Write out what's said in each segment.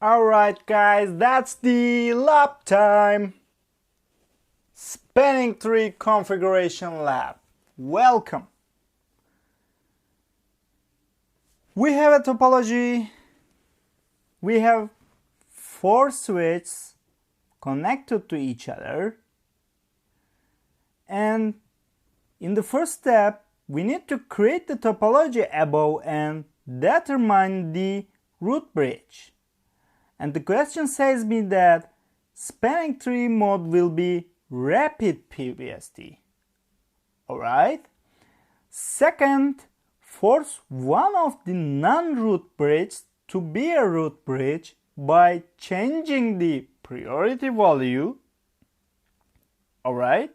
Alright guys, that's the lab time. Spanning tree configuration lab. Welcome. We have a topology. We have 4 switches connected to each other. And in the first step, we need to create the topology above and determine the root bridge. And the question says me that spanning tree mode will be rapid PVST. Alright? Second, force one of the non-root bridges to be a root bridge by changing the priority value. Alright?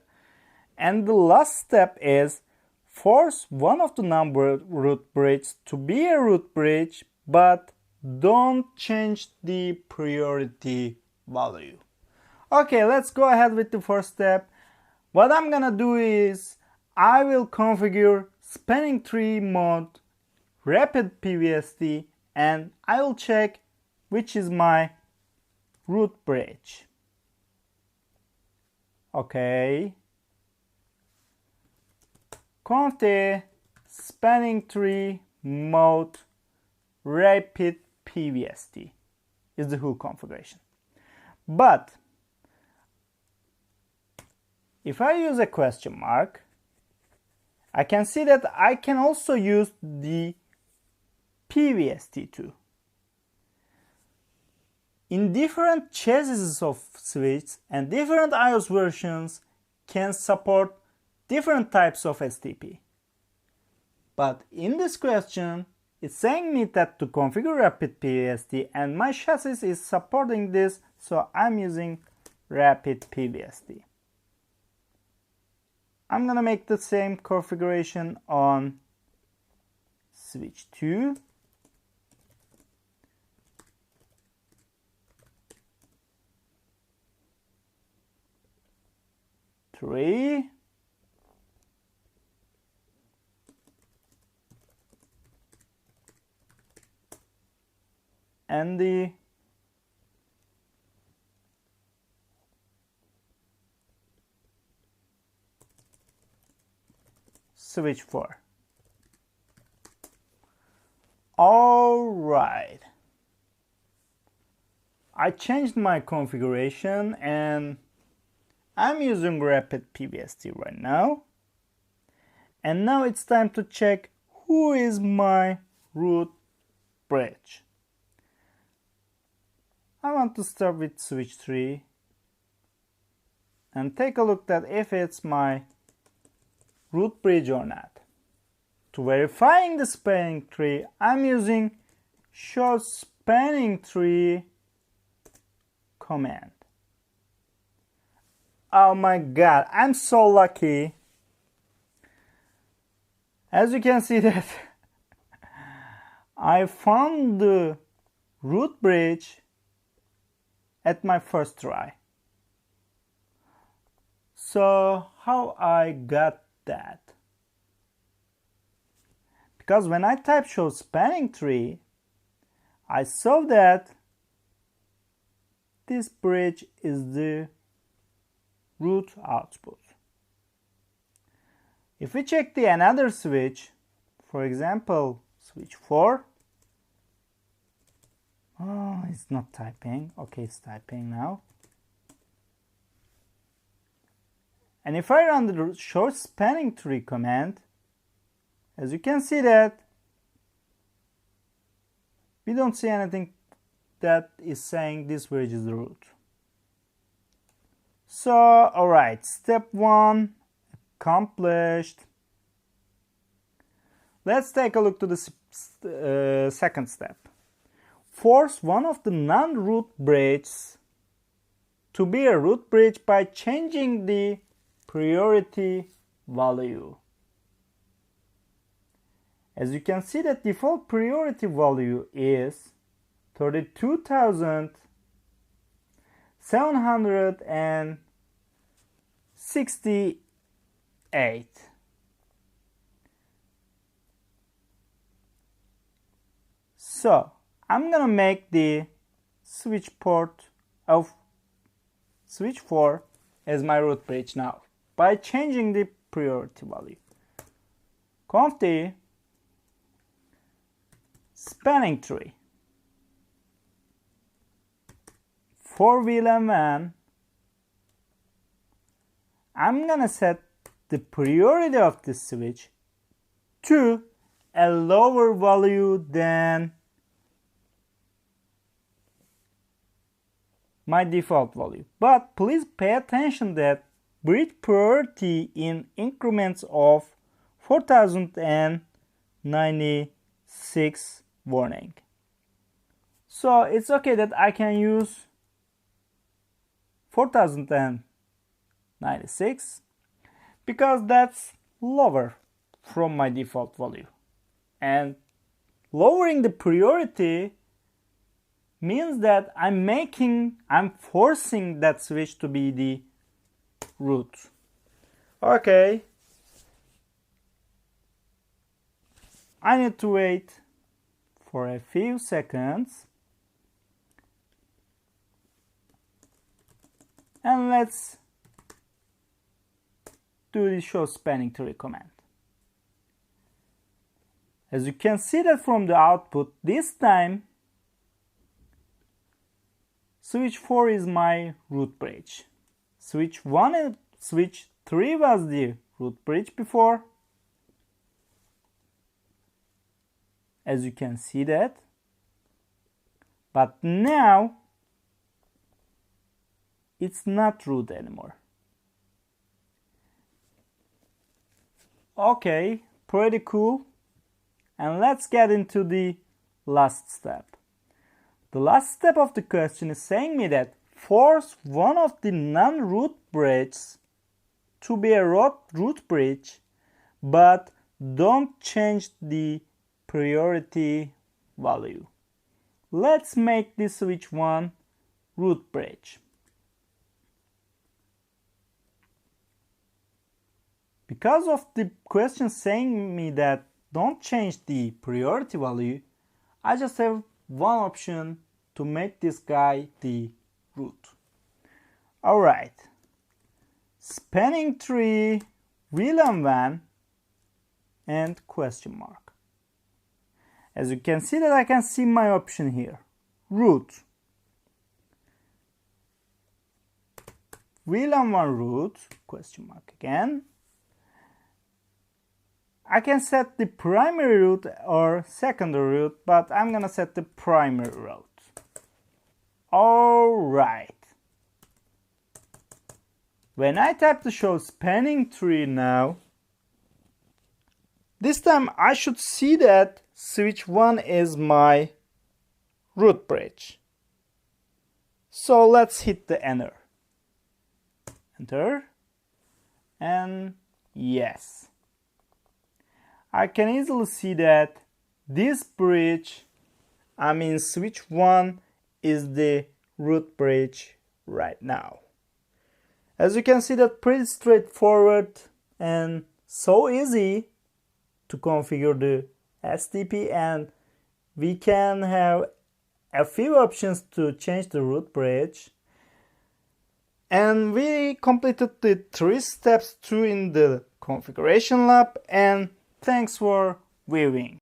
And the last step is force one of the non-root bridges to be a root bridge, but don't change the priority value. Okay, let's go ahead with the first step. What I'm gonna do is I will configure spanning tree mode rapid PVST and I will check which is my root bridge. Okay. Config spanning tree mode rapid PVST is the whole configuration. But if I use a question mark, I can see that I can also use the PVST too. In different chassis of switches and different iOS versions can support different types of STP. But in this question, it's saying me that to configure rapid PVST and my chassis is supporting this, so I'm using rapid PVST. I'm gonna make the same configuration on switch 2. Three. And the switch 4. Alright. I changed my configuration and I'm using rapid PVST right now. And now it's time to check who is my root bridge. I want to start with switch 3 and take a look at if it's my root bridge or not. To verifying the spanning tree, I'm using show spanning tree command. Oh my god, I'm so lucky. As you can see that I found the root bridge at my first try. So how I got that? Because when I type show spanning tree, I saw that this bridge is the root output. If we check the another switch, for example, switch 4, oh, it's not typing. Okay, it's typing now. And if I run the show spanning tree command, as you can see that we don't see anything that is saying this bridge is the root. So, alright, step 1 accomplished. Let's take a look to the second step. Force one of the non-root bridges to be a root bridge by changing the priority value. As you can see, the default priority value is 32,768. So I'm gonna make the switch port of switch 4 as my root bridge now by changing the priority value. Conf spanning tree for VLAN1, I'm gonna set the priority of this switch to a lower value than my default value. But please pay attention that bridge priority in increments of 4096 warning. So it's okay that I can use 4096 because that's lower from my default value. And lowering the priority means that I'm forcing that switch to be the root. Okay. I need to wait for a few seconds. And let's do the show spanning tree command. As you can see that from the output, this time switch 4 is my root bridge. Switch 1 and switch 3 was the root bridge before. As you can see that. But now it's not root anymore. Okay, pretty cool. And let's get into the last step. The last step of the question is saying me that force one of the non-root bridges to be a root bridge, but don't change the priority value. Let's make this switch 1 root bridge. Because of the question saying me that don't change the priority value, I just have one option to make this guy the root. Alright, spanning tree, VLAN1 and question mark. As you can see that I can see my option here, root. VLAN1 root, question mark again. I can set the primary root or secondary root, but I'm gonna set the primary root. Alright. When I tap the show spanning tree now, this time I should see that switch 1 is my root bridge. So let's hit the enter. Enter. And yes. I can easily see that this bridge, switch 1 is the root bridge right now. As you can see, that pretty straightforward and so easy to configure the STP, and we can have a few options to change the root bridge. And we completed the 3 steps too in the configuration lab, and thanks for viewing.